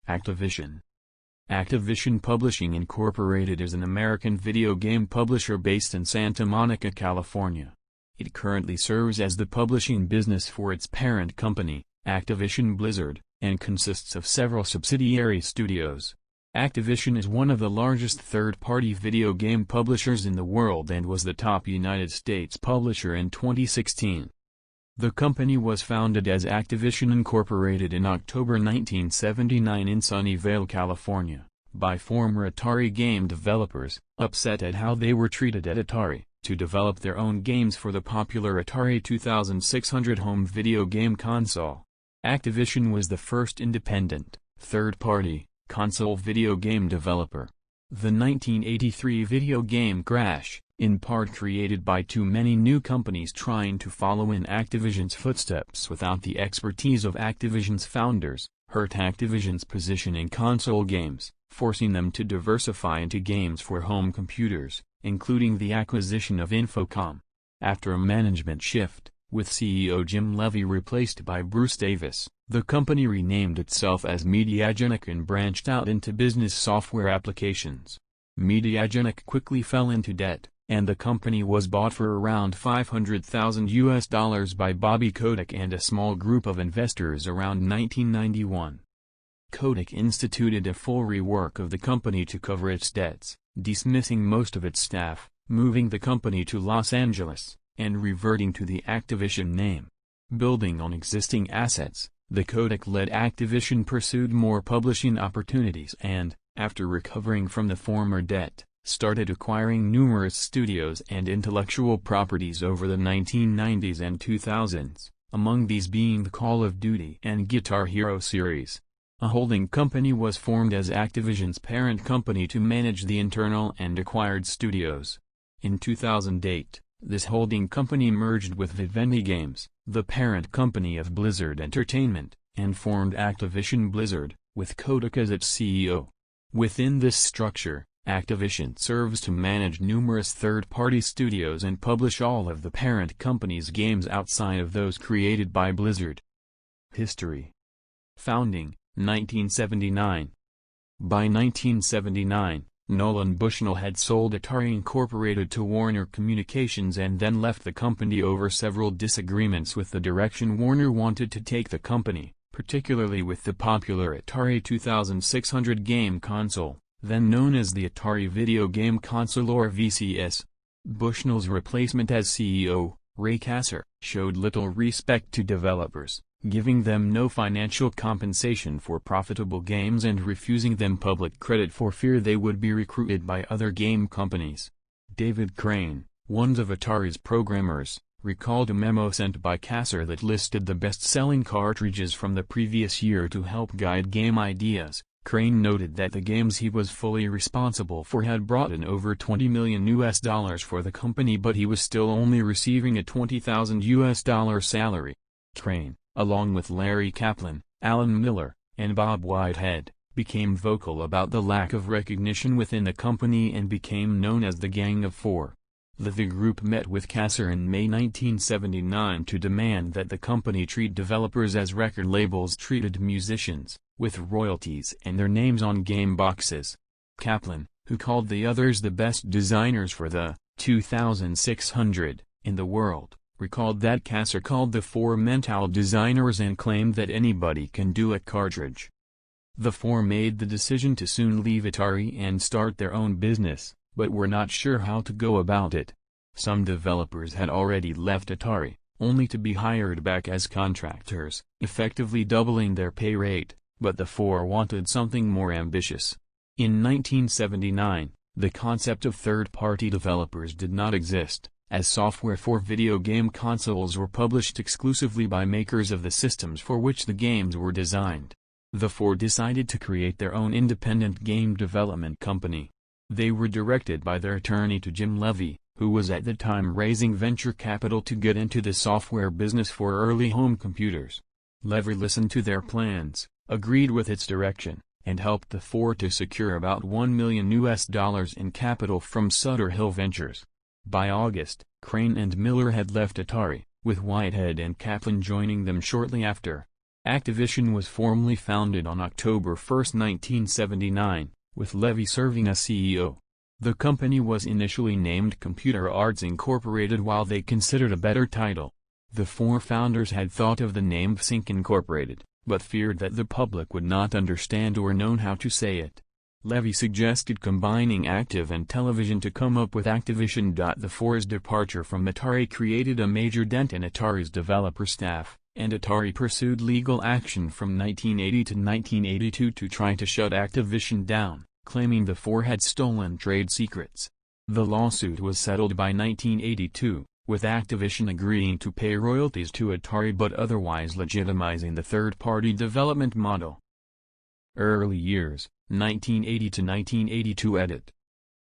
Activision. Activision Publishing Incorporated is an American video game publisher based in Santa Monica, California. It currently serves as the publishing business for its parent company, Activision Blizzard, and consists of several subsidiary studios. Activision is one of the largest third-party video game publishers in the world and was the top United States publisher in 2016. The company was founded as Activision Incorporated in October 1979 in Sunnyvale, California, by former Atari game developers, upset at how they were treated at Atari, to develop their own games for the popular Atari 2600 home video game console. Activision was the first independent, third-party, console video game developer. The 1983 video game crash, in part created by too many new companies trying to follow in Activision's footsteps without the expertise of Activision's founders, hurt Activision's position in console games, forcing them to diversify into games for home computers, including the acquisition of Infocom. After a management shift, with CEO Jim Levy replaced by Bruce Davis, the company renamed itself as Mediagenic and branched out into business software applications. Mediagenic quickly fell into debt, and the company was bought for around $500,000 by Bobby Kotick and a small group of investors around 1991. Kotick instituted a full rework of the company to cover its debts, dismissing most of its staff, moving the company to Los Angeles, and reverting to the Activision name. Building on existing assets, the Kotick-led Activision pursued more publishing opportunities and, after recovering from the former debt, started acquiring numerous studios and intellectual properties over the 1990s and 2000s, among these being the Call of Duty and Guitar Hero series. A holding company was formed as Activision's parent company to manage the internal and acquired studios. In 2008, this holding company merged with Vivendi Games, the parent company of Blizzard Entertainment, and formed Activision Blizzard, with Kotick as its CEO. Within this structure, Activision serves to manage numerous third-party studios and publish all of the parent company's games outside of those created by Blizzard. History. Founding, 1979. By 1979, Nolan Bushnell had sold Atari Incorporated to Warner Communications and then left the company over several disagreements with the direction Warner wanted to take the company, particularly with the popular Atari 2600 game console, then known as the Atari Video Game Console or VCS. Bushnell's replacement as CEO, Ray Kasser, showed little respect to developers, giving them no financial compensation for profitable games and refusing them public credit for fear they would be recruited by other game companies. David Crane, one of Atari's programmers, recalled a memo sent by Kasser that listed the best-selling cartridges from the previous year to help guide game ideas. Crane noted that the games he was fully responsible for had brought in over $20 million for the company, but he was still only receiving a $20,000 salary. Crane, along with Larry Kaplan, Alan Miller, and Bob Whitehead, became vocal about the lack of recognition within the company and became known as the Gang of Four. The group met with Kasser in May 1979 to demand that the company treat developers as record labels treated musicians, with royalties and their names on game boxes. Kaplan, who called the others the best designers for the 2600 in the world, recalled that Kasser called the four mental designers and claimed that anybody can do a cartridge. The four made the decision to soon leave Atari and start their own business, but were not sure how to go about it. Some developers had already left Atari, only to be hired back as contractors, effectively doubling their pay rate, but the four wanted something more ambitious. In 1979, the concept of third-party developers did not exist, as software for video game consoles were published exclusively by makers of the systems for which the games were designed. The four decided to create their own independent game development company. They were directed by their attorney to Jim Levy, who was at the time raising venture capital to get into the software business for early home computers. Levy listened to their plans, agreed with its direction, and helped the four to secure about $1 million in capital from Sutter Hill Ventures. By August, Crane and Miller had left Atari, with Whitehead and Kaplan joining them shortly after. Activision was formally founded on October 1, 1979, with Levy serving as CEO. The company was initially named Computer Arts Incorporated while they considered a better title. The four founders had thought of the name Sync Incorporated, but feared that the public would not understand or know how to say it. Levy suggested combining Active and Television to come up with Activision. The four's departure from Atari created a major dent in Atari's developer staff, and Atari pursued legal action from 1980 to 1982 to try to shut Activision down, claiming the four had stolen trade secrets. The lawsuit was settled by 1982, with Activision agreeing to pay royalties to Atari but otherwise legitimizing the third-party development model. Early years, 1980 to 1982 edit.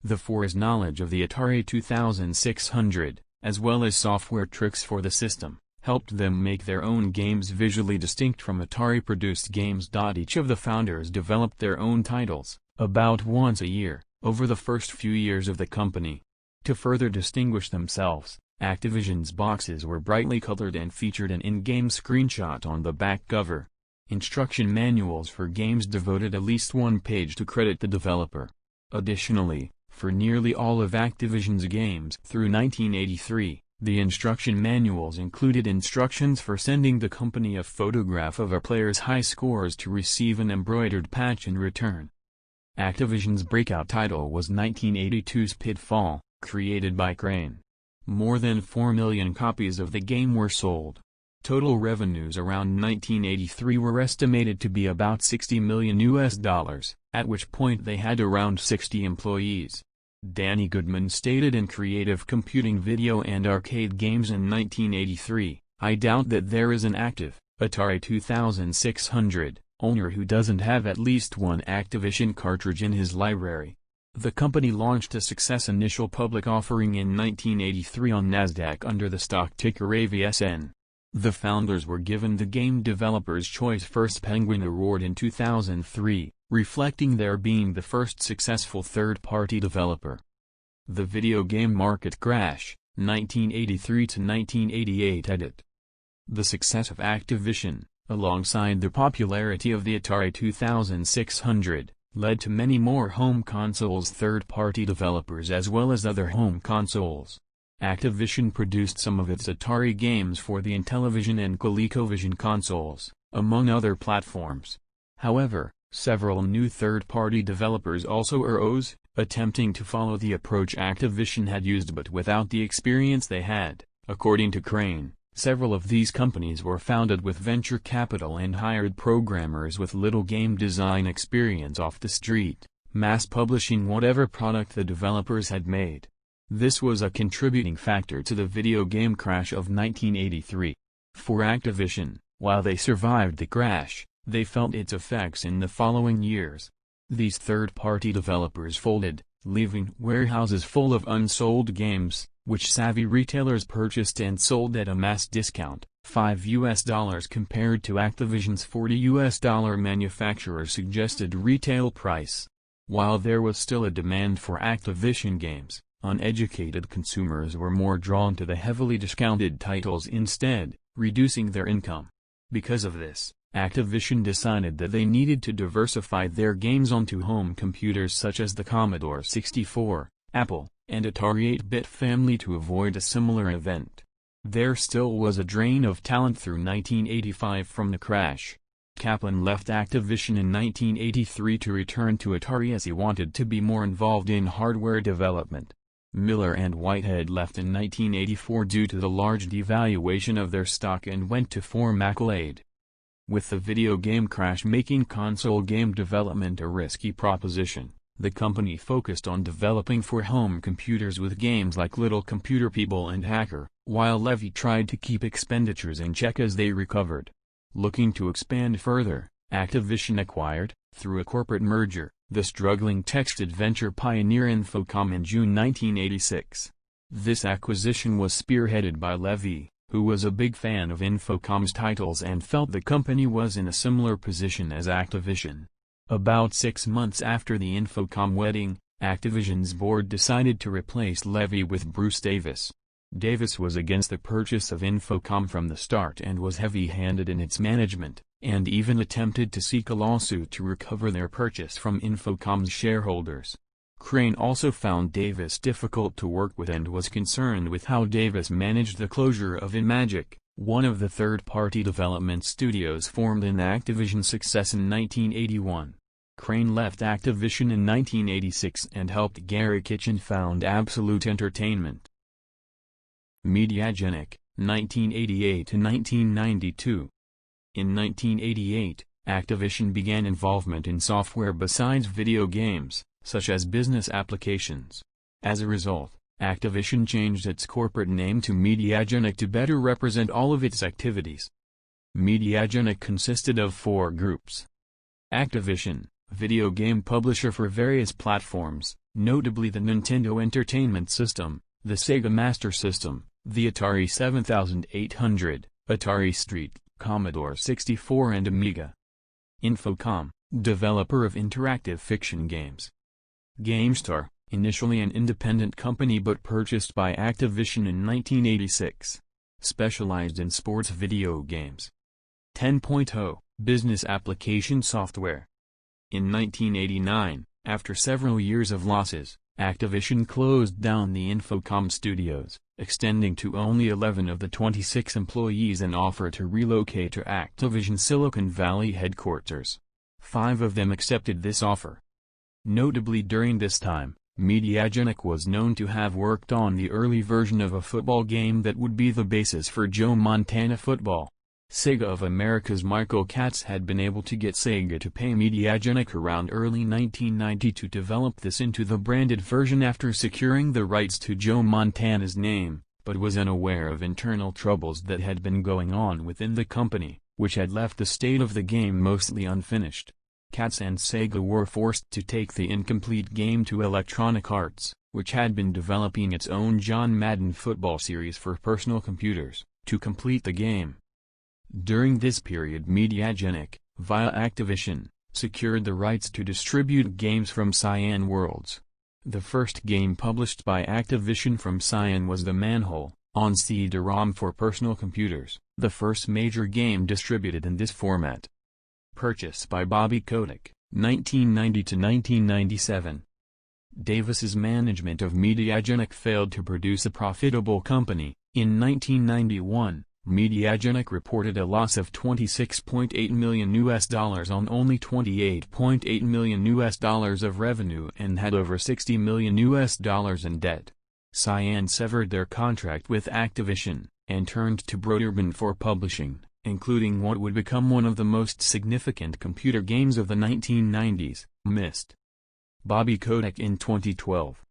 The four's knowledge of the Atari 2600, as well as software tricks for the system, helped them make their own games visually distinct from Atari-produced games. Each of the founders developed their own titles, about once a year, over the first few years of the company. To further distinguish themselves, Activision's boxes were brightly colored and featured an in-game screenshot on the back cover. Instruction manuals for games devoted at least one page to credit the developer. Additionally, for nearly all of Activision's games through 1983, the instruction manuals included instructions for sending the company a photograph of a player's high scores to receive an embroidered patch in return. Activision's breakout title was 1982's Pitfall, created by Crane. More than 4 million copies of the game were sold. Total revenues around 1983 were estimated to be about $60 million, at which point they had around 60 employees. Danny Goodman stated in Creative Computing Video and Arcade Games in 1983, "I doubt that there is an active, Atari 2600, owner who doesn't have at least one Activision cartridge in his library." The company launched a success initial public offering in 1983 on Nasdaq under the stock ticker AVSN. The founders were given the Game Developers' Choice First Penguin Award in 2003, reflecting their being the first successful third-party developer. The video game market crash, 1983 to 1988 edit. The success of Activision, alongside the popularity of the Atari 2600, led to many more home consoles third-party developers as well as other home consoles. Activision produced some of its Atari games for the Intellivision and ColecoVision consoles, among other platforms. However, several new third-party developers also arose, attempting to follow the approach Activision had used but without the experience they had. According to Crane, several of these companies were founded with venture capital and hired programmers with little game design experience off the street, mass publishing whatever product the developers had made. This was a contributing factor to the video game crash of 1983. For Activision, while they survived the crash, they felt its effects in the following years. These third-party developers folded, leaving warehouses full of unsold games, which savvy retailers purchased and sold at a mass discount, $5 compared to Activision's $40 manufacturer's suggested retail price. While there was still a demand for Activision games, uneducated consumers were more drawn to the heavily discounted titles instead, reducing their income. Because of this, Activision decided that they needed to diversify their games onto home computers such as the Commodore 64, Apple, and Atari 8-bit family to avoid a similar event. There still was a drain of talent through 1985 from the crash. Kaplan left Activision in 1983 to return to Atari as he wanted to be more involved in hardware development. Miller and Whitehead left in 1984 due to the large devaluation of their stock and went to form Accolade. With the video game crash making console game development a risky proposition, the company focused on developing for home computers with games like Little Computer People and Hacker, while Levy tried to keep expenditures in check as they recovered. Looking to expand further, Activision acquired, through a corporate merger, the struggling text adventure pioneer Infocom in June 1986. This acquisition was spearheaded by Levy, who was a big fan of Infocom's titles and felt the company was in a similar position as Activision. About 6 months after the Infocom wedding, Activision's board decided to replace Levy with Bruce Davis. Davis was against the purchase of Infocom from the start and was heavy-handed in its management, and even attempted to seek a lawsuit to recover their purchase from Infocom's shareholders. Crane also found Davis difficult to work with and was concerned with how Davis managed the closure of Imagic, one of the third-party development studios formed in Activision's success in 1981. Crane left Activision in 1986 and helped Gary Kitchen found Absolute Entertainment. Mediagenic, 1988–1992. In 1988, Activision began involvement in software besides video games, such as business applications. As a result, Activision changed its corporate name to Mediagenic to better represent all of its activities. Mediagenic consisted of 4 groups. Activision, video game publisher for various platforms, notably the Nintendo Entertainment System, the Sega Master System, the Atari 7800, Atari ST, Commodore 64 and Amiga. Infocom, developer of interactive fiction games. GameStar, initially an independent company but purchased by Activision in 1986. Specialized in sports video games. 10.0, business application software. In 1989, after several years of losses, Activision closed down the Infocom studios, extending to only 11 of the 26 employees an offer to relocate to Activision Silicon Valley headquarters. 5 of them accepted this offer. Notably during this time, Mediagenic was known to have worked on the early version of a football game that would be the basis for Joe Montana Football. Sega of America's Michael Katz had been able to get Sega to pay Mediagenic around early 1990 to develop this into the branded version after securing the rights to Joe Montana's name, but was unaware of internal troubles that had been going on within the company, which had left the state of the game mostly unfinished. Katz and Sega were forced to take the incomplete game to Electronic Arts, which had been developing its own John Madden football series for personal computers, to complete the game. During this period Mediagenic, via Activision, secured the rights to distribute games from Cyan Worlds. The first game published by Activision from Cyan was The Manhole, on CD-ROM for personal computers, the first major game distributed in this format. Purchase by Bobby Kotick, 1990–1997. Davis's management of Mediagenic failed to produce a profitable company. In 1991, Mediagenic reported a loss of $26.8 million on only $28.8 million of revenue and had over $60 million in debt. Cyan severed their contract with Activision, and turned to Broderbund for publishing, including what would become one of the most significant computer games of the 1990s, Myst. Bobby Kotick in 2012.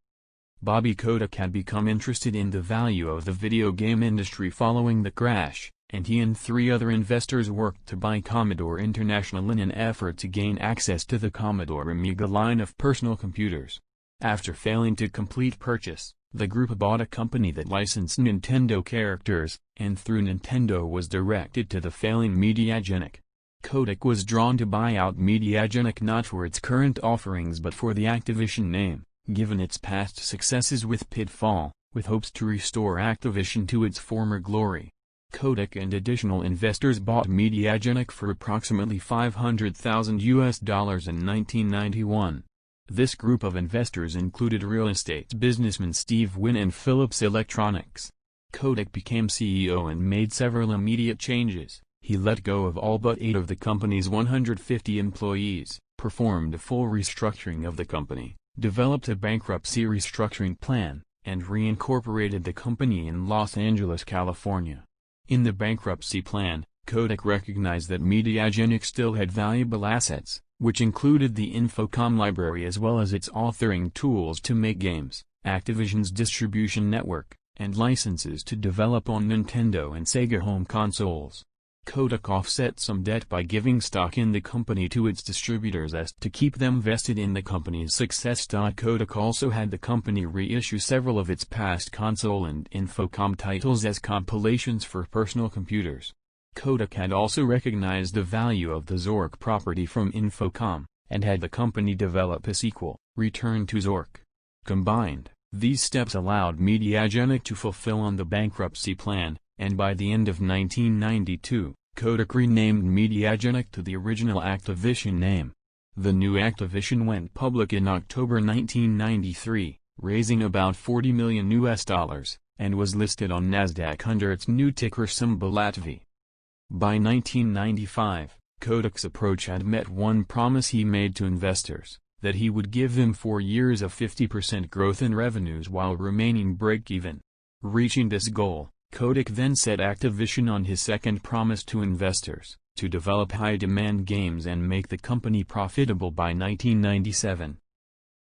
Bobby Kotick had become interested in the value of the video game industry following the crash, and he and 3 other investors worked to buy Commodore International in an effort to gain access to the Commodore Amiga line of personal computers. After failing to complete purchase, the group bought a company that licensed Nintendo characters, and through Nintendo was directed to the failing Mediagenic. Kotick was drawn to buy out Mediagenic not for its current offerings but for the Activision name, given its past successes with Pitfall, with hopes to restore Activision to its former glory. Kotick and additional investors bought Mediagenic for approximately $500,000 in 1991. This group of investors included real estate businessman Steve Wynn and Philips Electronics. Kotick became CEO and made several immediate changes. He let go of all but 8 of the company's 150 employees, performed a full restructuring of the company, developed a bankruptcy restructuring plan, and reincorporated the company in Los Angeles, California. In the bankruptcy plan, Kotick recognized that Mediagenic still had valuable assets, which included the Infocom library as well as its authoring tools to make games, Activision's distribution network, and licenses to develop on Nintendo and Sega home consoles. Kotick offset some debt by giving stock in the company to its distributors as to keep them vested in the company's success. Kotick also had the company reissue several of its past console and Infocom titles as compilations for personal computers. Kotick had also recognized the value of the Zork property from Infocom, and had the company develop a sequel, Return to Zork. Combined, These steps allowed Mediagenic to fulfill on the bankruptcy plan, and by the end of 1992, Kotick renamed Mediagenic to the original Activision name. The new Activision went public in October 1993, raising about $40 million, and was listed on Nasdaq under its new ticker symbol ATV. By 1995, Kotick's approach had met one promise he made to investors, that he would give them 4 years of 50% growth in revenues while remaining break-even. Reaching this goal, Kotick then set Activision on his second promise to investors, to develop high-demand games and make the company profitable by 1997.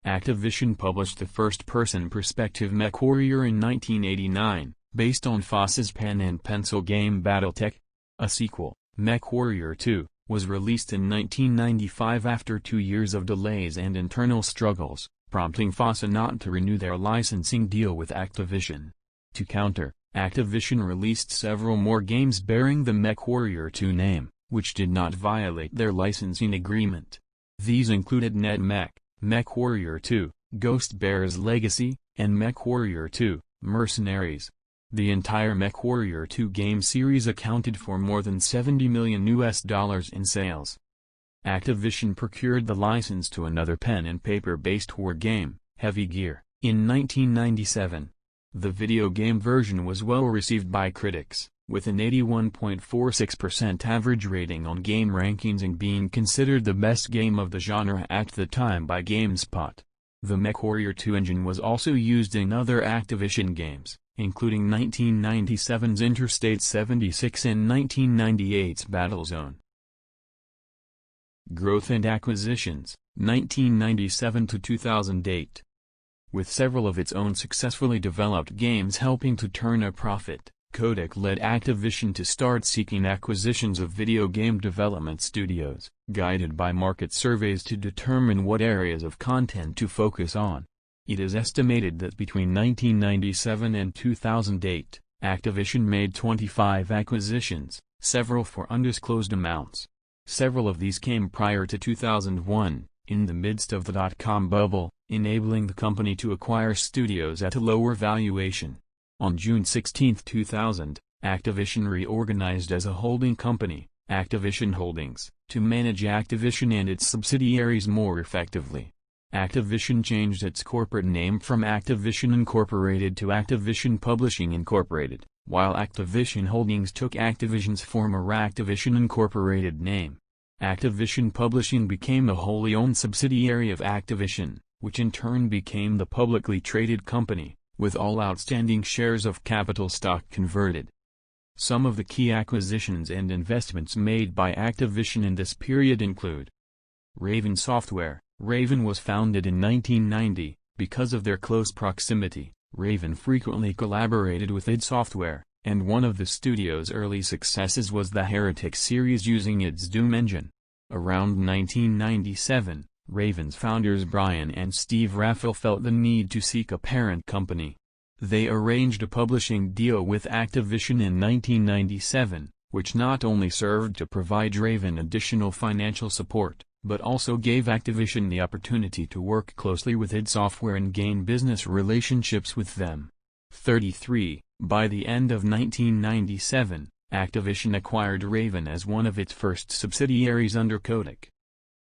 Activision published the first-person perspective MechWarrior in 1989, based on Foss's pen-and-pencil game BattleTech. A sequel, MechWarrior 2, was released in 1995 after 2 years of delays and internal struggles, prompting Foss not to renew their licensing deal with Activision. To counter, Activision released several more games bearing the MechWarrior 2 name, which did not violate their licensing agreement. These included NetMech, MechWarrior 2, Ghost Bear's Legacy, and MechWarrior 2, Mercenaries. The entire MechWarrior 2 game series accounted for more than $70 million in sales. Activision procured the license to another pen-and-paper-based war game, Heavy Gear, in 1997. The video game version was well received by critics, with an 81.46% average rating on game rankings and being considered the best game of the genre at the time by GameSpot. The MechWarrior 2 engine was also used in other Activision games, including 1997's Interstate 76 and 1998's Battlezone. Growth and acquisitions, 1997 to 2008. With several of its own successfully developed games helping to turn a profit, Kotick led Activision to start seeking acquisitions of video game development studios, guided by market surveys to determine what areas of content to focus on. It is estimated that between 1997 and 2008, Activision made 25 acquisitions, several for undisclosed amounts. Several of these came prior to 2001, in the midst of the dot-com bubble, enabling the company to acquire studios at a lower valuation. On June 16, 2000, Activision reorganized as a holding company, Activision Holdings, to manage Activision and its subsidiaries more effectively. Activision changed its corporate name from Activision Incorporated to Activision Publishing Incorporated, while Activision Holdings took Activision's former Activision Incorporated name. Activision Publishing became a wholly owned subsidiary of Activision, which in turn became the publicly traded company, with all outstanding shares of capital stock converted. Some of the key acquisitions and investments made by Activision in this period include Raven Software. Raven was founded in 1990. Because of their close proximity, Raven frequently collaborated with id Software, and one of the studio's early successes was the Heretic series using its Doom engine. Around 1997, Raven's founders Brian and Steve Raffel felt the need to seek a parent company. They arranged a publishing deal with Activision in 1997, which not only served to provide Raven additional financial support, but also gave Activision the opportunity to work closely with id Software and gain business relationships with them. 33. By the end of 1997, Activision acquired Raven as one of its first subsidiaries under Kotick.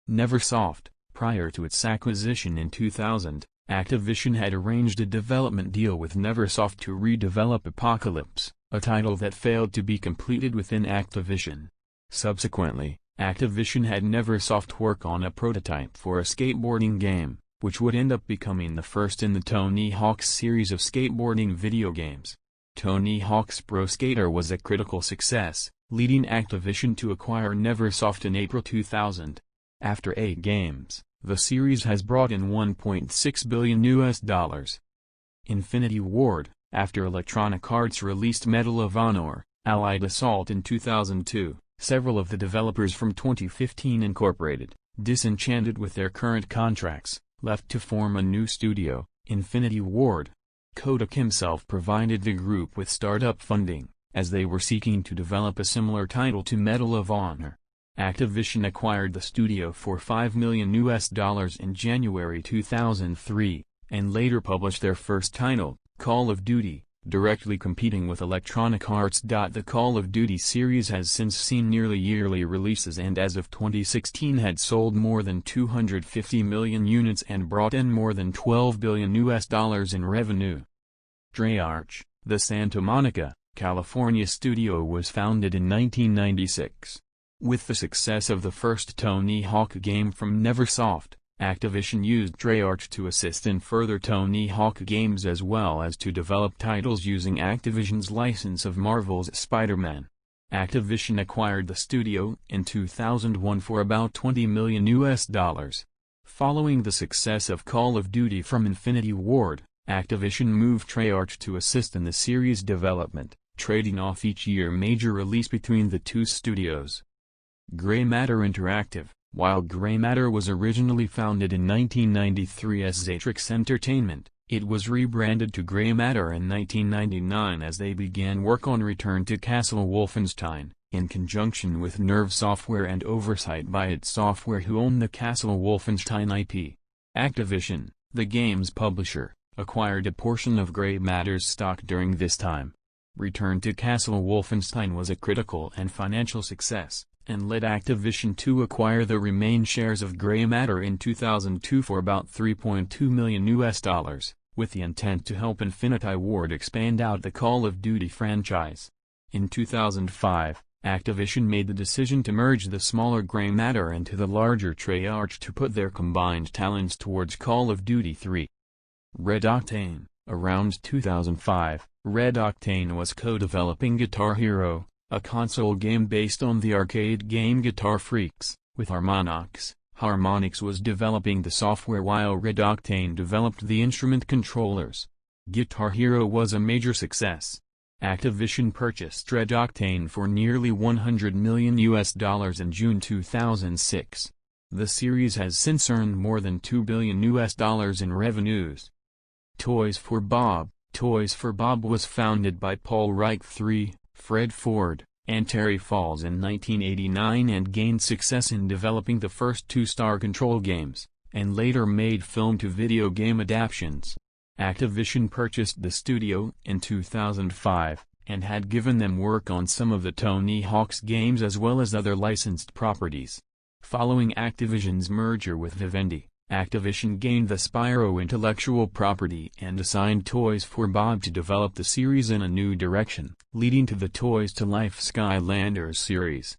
Neversoft. Prior to its acquisition in 2000, Activision had arranged a development deal with Neversoft to redevelop Apocalypse, a title that failed to be completed within Activision. Subsequently, Activision had Neversoft work on a prototype for a skateboarding game, which would end up becoming the first in the Tony Hawk's series of skateboarding video games. Tony Hawk's Pro Skater was a critical success, leading Activision to acquire Neversoft in April 2000. After 8 games, the series has brought in $1.6 billion. Infinity Ward. After Electronic Arts released Medal of Honor, Allied Assault in 2002, several of the developers from 2015 Incorporated, disenchanted with their current contracts, left to form a new studio, Infinity Ward. Kotick himself provided the group with startup funding, as they were seeking to develop a similar title to Medal of Honor. Activision acquired the studio for $5 million in January 2003. and later published their first title, Call of Duty, directly competing with Electronic Arts. The Call of Duty series has since seen nearly yearly releases and as of 2016 had sold more than 250 million units and brought in more than $12 billion in revenue. Treyarch, the Santa Monica, California studio was founded in 1996. With the success of the first Tony Hawk game from Neversoft, Activision used Treyarch to assist in further Tony Hawk games as well as to develop titles using Activision's license of Marvel's Spider-Man. Activision acquired the studio in 2001 for about $20 million. Following the success of Call of Duty from Infinity Ward, Activision moved Treyarch to assist in the series' development, trading off each year major release between the two studios. Grey Matter Interactive. While Grey Matter was originally founded in 1993 as Xatrix Entertainment, it was rebranded to Grey Matter in 1999 as they began work on Return to Castle Wolfenstein, in conjunction with Nerve Software and oversight by id Software, who own the Castle Wolfenstein IP. Activision, the game's publisher, acquired a portion of Grey Matter's stock during this time. Return to Castle Wolfenstein was a critical and financial success, and led Activision to acquire the remaining shares of Grey Matter in 2002 for about $3.2 million, with the intent to help Infinity Ward expand out the Call of Duty franchise. In 2005, Activision made the decision to merge the smaller Grey Matter into the larger Treyarch to put their combined talents towards Call of Duty 3. Red Octane. Around 2005, Red Octane was co-developing Guitar Hero, a console game based on the arcade game Guitar Freaks, with Harmonix. Harmonix was developing the software while Red Octane developed the instrument controllers. Guitar Hero was a major success. Activision purchased Red Octane for nearly $100 million in June 2006. The series has since earned more than $2 billion in revenues. Toys for Bob. Toys for Bob was founded by Paul Reich III, Fred Ford, and Terry Falls in 1989 and gained success in developing the first two Star Control games, and later made film-to-video game adaptations. Activision purchased the studio in 2005, and had given them work on some of the Tony Hawk's games as well as other licensed properties. Following Activision's merger with Vivendi, Activision gained the Spyro intellectual property and assigned Toys for Bob to develop the series in a new direction, leading to the Toys to Life Skylanders series.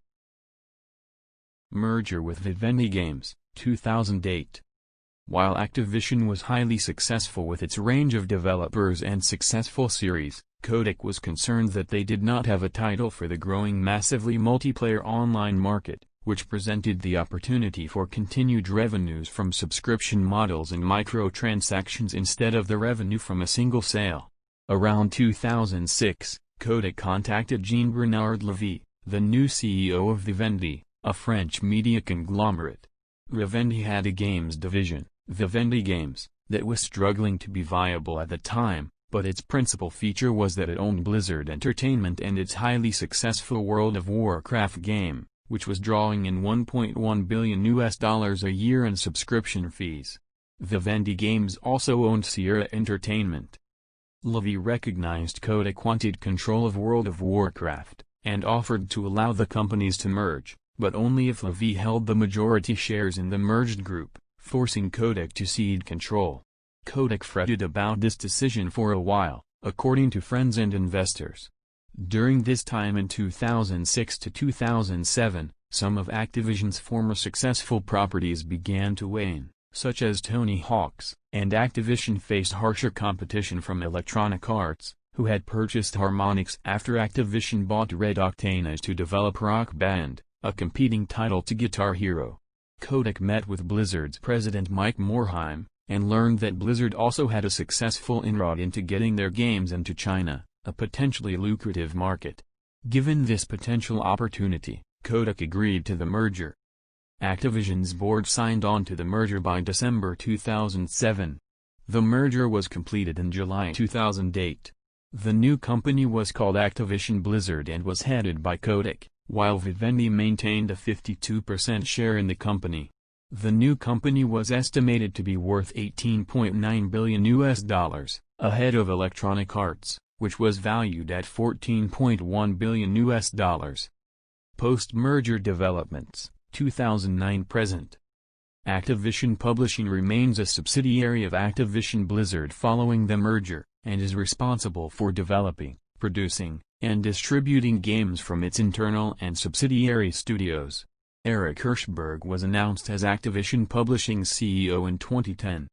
Merger with Vivendi Games, 2008. While Activision was highly successful with its range of developers and successful series, Kotick was concerned that they did not have a title for the growing massively multiplayer online market, which presented the opportunity for continued revenues from subscription models and microtransactions instead of the revenue from a single sale. Around 2006, Kotick contacted Jean-Bernard Lévy, the new CEO of Vivendi, a French media conglomerate. Vivendi had a games division, Vivendi Games, that was struggling to be viable at the time, but its principal feature was that it owned Blizzard Entertainment and its highly successful World of Warcraft game, which was drawing in $1.1 billion a year in subscription fees. Vivendi Games also owned Sierra Entertainment. Lévy recognized Kotick wanted control of World of Warcraft, and offered to allow the companies to merge, but only if Lévy held the majority shares in the merged group, forcing Kotick to cede control. Kotick fretted about this decision for a while, according to friends and investors. During this time in 2006 to 2007, some of Activision's former successful properties began to wane, such as Tony Hawk's, and Activision faced harsher competition from Electronic Arts, who had purchased Harmonix after Activision bought Red Octane to develop Rock Band, a competing title to Guitar Hero. Kotick met with Blizzard's president Mike Morhaime, and learned that Blizzard also had a successful inroad into getting their games into China, a potentially lucrative market. Given this potential opportunity, Kotick agreed to the merger. Activision's board signed on to the merger by December 2007. The merger was completed in July 2008. The new company was called Activision Blizzard and was headed by Kotick, while Vivendi maintained a 52% share in the company. The new company was estimated to be worth $18.9 billion, ahead of Electronic Arts, which was valued at $14.1 billion. Post-merger developments, 2009-present. Activision Publishing remains a subsidiary of Activision Blizzard following the merger, and is responsible for developing, producing, and distributing games from its internal and subsidiary studios. Eric Hirshberg was announced as Activision Publishing's CEO in 2010.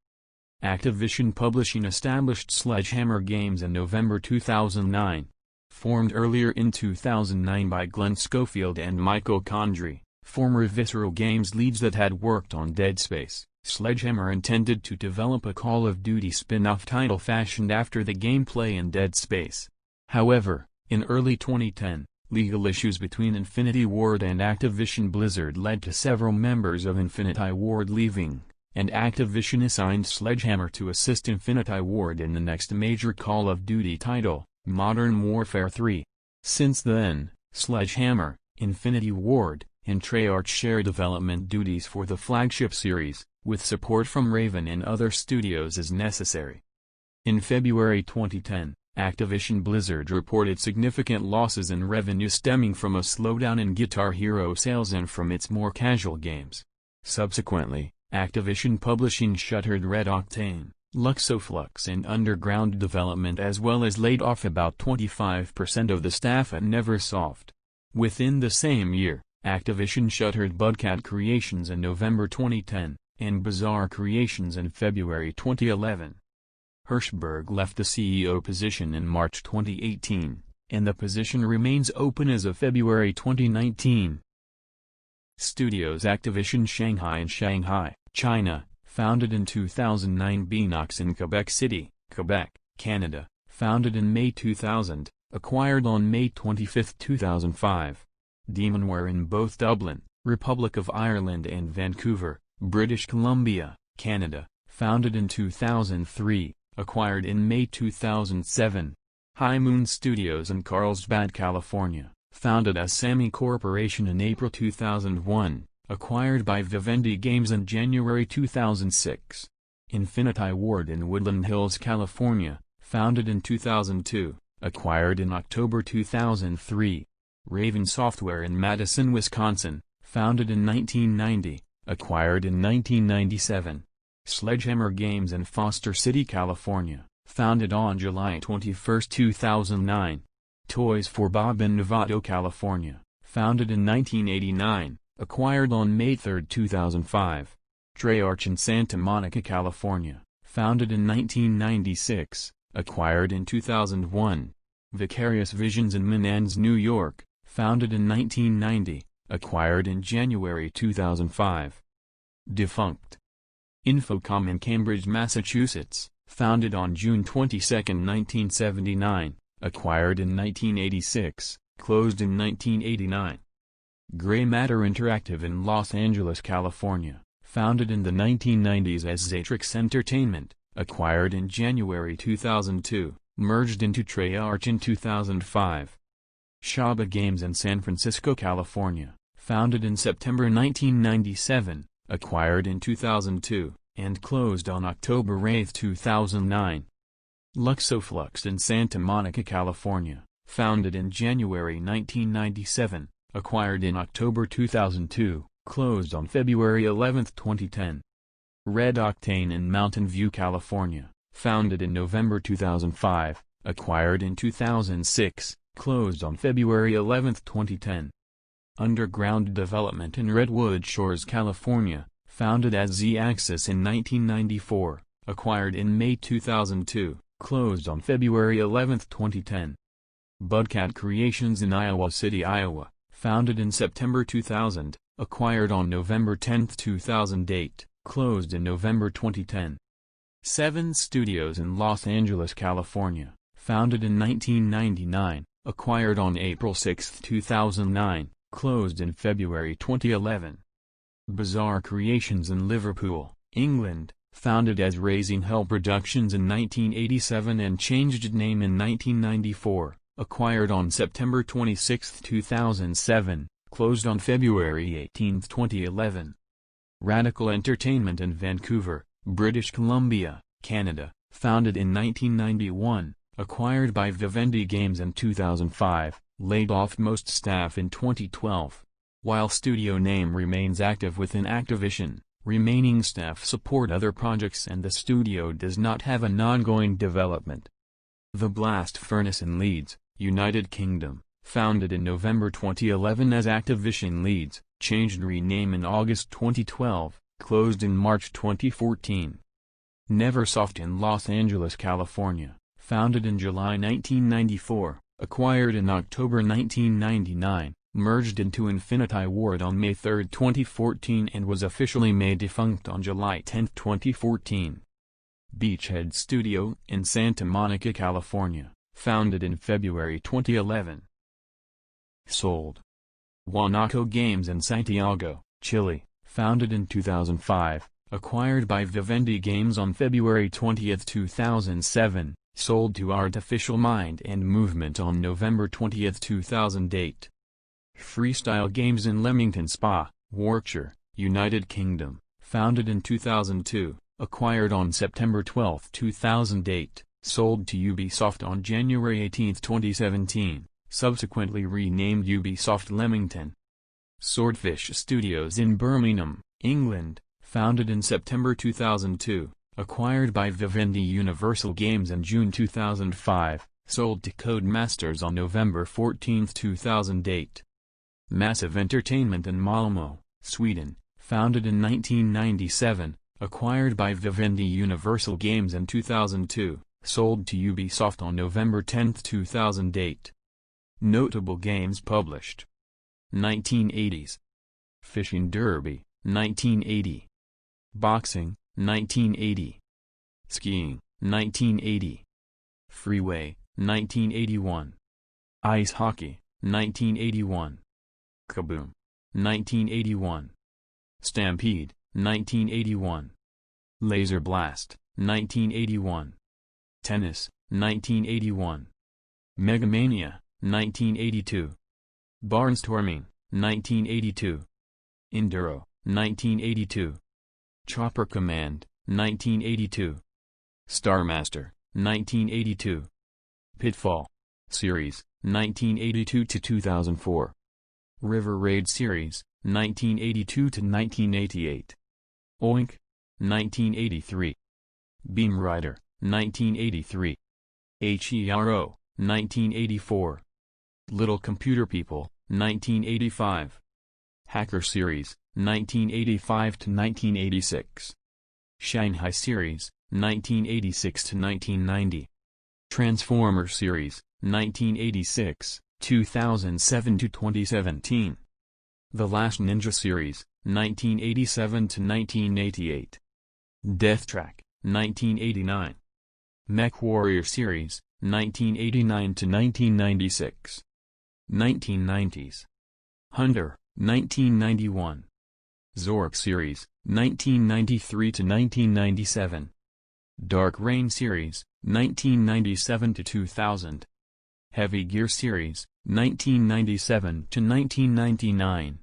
Activision Publishing established Sledgehammer Games in November 2009. Formed earlier in 2009 by Glenn Schofield and Michael Condrey, former Visceral Games leads that had worked on Dead Space, Sledgehammer intended to develop a Call of Duty spin-off title fashioned after the gameplay in Dead Space. However, in early 2010, legal issues between Infinity Ward and Activision Blizzard led to several members of Infinity Ward leaving, and Activision assigned Sledgehammer to assist Infinity Ward in the next major Call of Duty title, Modern Warfare 3. Since then, Sledgehammer, Infinity Ward, and Treyarch share development duties for the flagship series, with support from Raven and other studios as necessary. In February 2010, Activision Blizzard reported significant losses in revenue stemming from a slowdown in Guitar Hero sales and from its more casual games. Subsequently, Activision Publishing shuttered Red Octane, Luxoflux and Underground development as well as laid off about 25% of the staff at Neversoft. Within the same year, Activision shuttered Budcat Creations in November 2010, and Bizarre Creations in February 2011. Hirshberg left the CEO position in March 2018, and the position remains open as of February 2019. Studios Activision Shanghai in Shanghai, China, founded in 2009. Beenox in Quebec City, Quebec, Canada, founded in May 2000, acquired on May 25, 2005. Demonware in both Dublin, Republic of Ireland and Vancouver, British Columbia, Canada, founded in 2003. Acquired in May 2007. High Moon Studios in Carlsbad, California, founded as Sammy Corporation in April 2001, acquired by Vivendi Games in January 2006. Infinity Ward in Woodland Hills, California, founded in 2002, acquired in October 2003. Raven Software in Madison, Wisconsin, founded in 1990, acquired in 1997. Sledgehammer Games in Foster City, California, founded on July 21, 2009. Toys for Bob in Novato, California, founded in 1989, acquired on May 3, 2005. Treyarch in Santa Monica, California, founded in 1996, acquired in 2001. Vicarious Visions in Menands, New York, founded in 1990, acquired in January 2005. Defunct. Infocom in Cambridge, Massachusetts, founded on June 22, 1979, acquired in 1986, closed in 1989. Gray Matter Interactive in Los Angeles, California, founded in the 1990s as Zatrix Entertainment, acquired in January 2002, merged into Treyarch in 2005. Shaba Games in San Francisco, California, founded in September 1997, acquired in 2002, and closed on October 8, 2009. Luxoflux in Santa Monica, California, founded in January 1997, acquired in October 2002, closed on February 11, 2010. Red Octane in Mountain View, California, founded in November 2005, acquired in 2006, closed on February 11, 2010. Underground Development in Redwood Shores, California, founded as Z-Axis in 1994, acquired in May 2002, closed on February 11, 2010. Budcat Creations in Iowa City, Iowa, founded in September 2000, acquired on November 10, 2008, closed in November 2010. Seven Studios in Los Angeles, California, founded in 1999, acquired on April 6, 2009, closed in February 2011. Bizarre Creations in Liverpool, England, founded as Raising Hell Productions in 1987 and changed name in 1994, acquired on September 26, 2007, closed on February 18, 2011. Radical Entertainment in Vancouver, British Columbia, Canada, founded in 1991, acquired by Vivendi Games in 2005, laid off most staff in 2012. While studio name remains active within Activision, remaining staff support other projects and the studio does not have an ongoing development. The Blast Furnace in Leeds, United Kingdom, founded in November 2011 as Activision Leeds, changed rename in August 2012, closed in March 2014. Neversoft in Los Angeles, California, founded in July 1994, acquired in October 1999, merged into Infinity Ward on May 3, 2014 and was officially made defunct on July 10, 2014. Beachhead Studio in Santa Monica, California, founded in February 2011. Sold. Guanaco Games in Santiago, Chile, founded in 2005, acquired by Vivendi Games on February 20, 2007, sold to Artificial Mind and Movement on November 20, 2008. Freestyle Games in Leamington Spa, Warwickshire, United Kingdom, founded in 2002, acquired on September 12, 2008, sold to Ubisoft on January 18, 2017, subsequently renamed Ubisoft Leamington. Swordfish Studios in Birmingham, England, founded in September 2002, acquired by Vivendi Universal Games in June 2005, sold to Codemasters on November 14, 2008. Massive Entertainment in Malmö, Sweden, founded in 1997, acquired by Vivendi Universal Games in 2002, sold to Ubisoft on November 10, 2008. Notable games published. 1980s. Fishing Derby, 1980. Boxing, 1980. Skiing, 1980. Freeway, 1981. Ice Hockey, 1981. Kaboom! 1981. Stampede, 1981. Laser Blast, 1981. Tennis, 1981. Megamania, 1982. Barnstorming, 1982. Enduro, 1982. Chopper Command, 1982. Starmaster, 1982. Pitfall! Series, 1982-2004. River Raid Series, 1982-1988. Oink! 1983. Beam Rider, 1983. HERO, 1984. Little Computer People, 1985. Hacker Series, 1985-1986. Shanghai Series, 1986-1990. Transformer Series, 1986, 2007-2017. The Last Ninja Series, 1987-1988. Death Track, 1989. Mech Warrior Series, 1989-1996. 1990s. Hunter, 1991. Zork Series, 1993-1997. Dark Rain Series, 1997-2000. Heavy Gear Series, 1997-1999.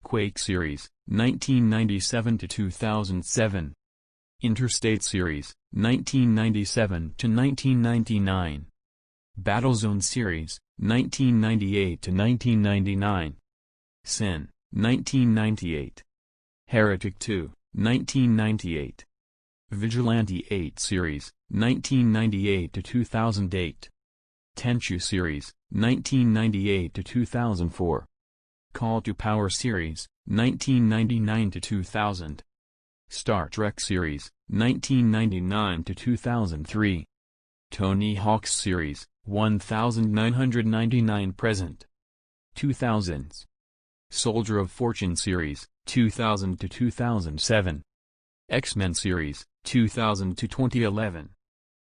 Quake Series, 1997-2007. Interstate Series, 1997-1999. Battlezone Series, 1998-1999. Sin, 1998. Heretic 2, 1998. Vigilante 8 Series, 1998-2008. Tenchu Series, 1998-2004. Call to Power Series, 1999-2000. Star Trek Series, 1999-2003. Tony Hawk's Series, 1999 present. 2000s. Soldier of Fortune Series, 2000-2007. X-Men Series, 2000-2011.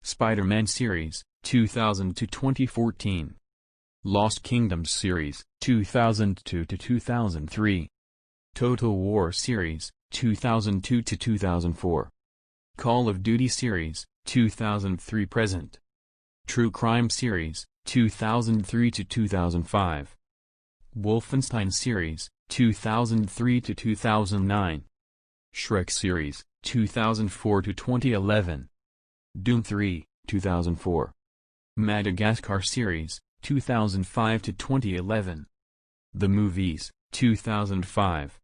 Spider-Man Series, 2000-2014. Lost Kingdoms Series, 2002-2003. Total War Series, 2002-2004. Call of Duty Series, 2003 present. True Crime Series, 2003-2005. Wolfenstein Series, 2003-2009. Shrek series, 2004 to 2011. Doom 3, 2004. Madagascar series, 2005 to 2011. The Movies, 2005.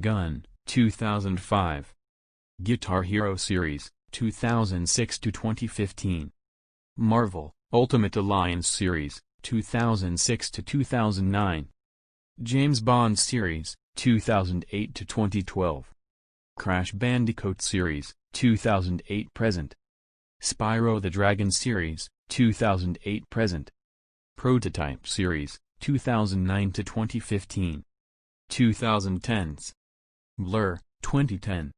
Gun, 2005. Guitar Hero series, 2006 to 2015. Marvel, Ultimate Alliance series, 2006 to 2009. James Bond series, 2008 to 2012. Crash Bandicoot series, 2008-present. Spyro the Dragon series, 2008-present. Prototype series, 2009 to 2015. 2010s. Blur, 2010.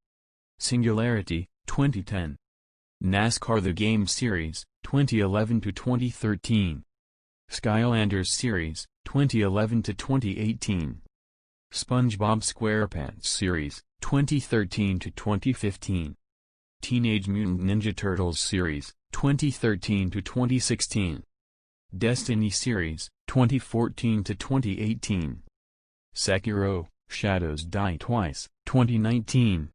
Singularity, 2010. NASCAR The Game series, 2011 to 2013. Skylanders series, 2011 to 2018. SpongeBob SquarePants series, 2013 to 2015. Teenage Mutant Ninja Turtles series, 2013 to 2016. Destiny series, 2014 to 2018. Sekiro: Shadows Die Twice, 2019.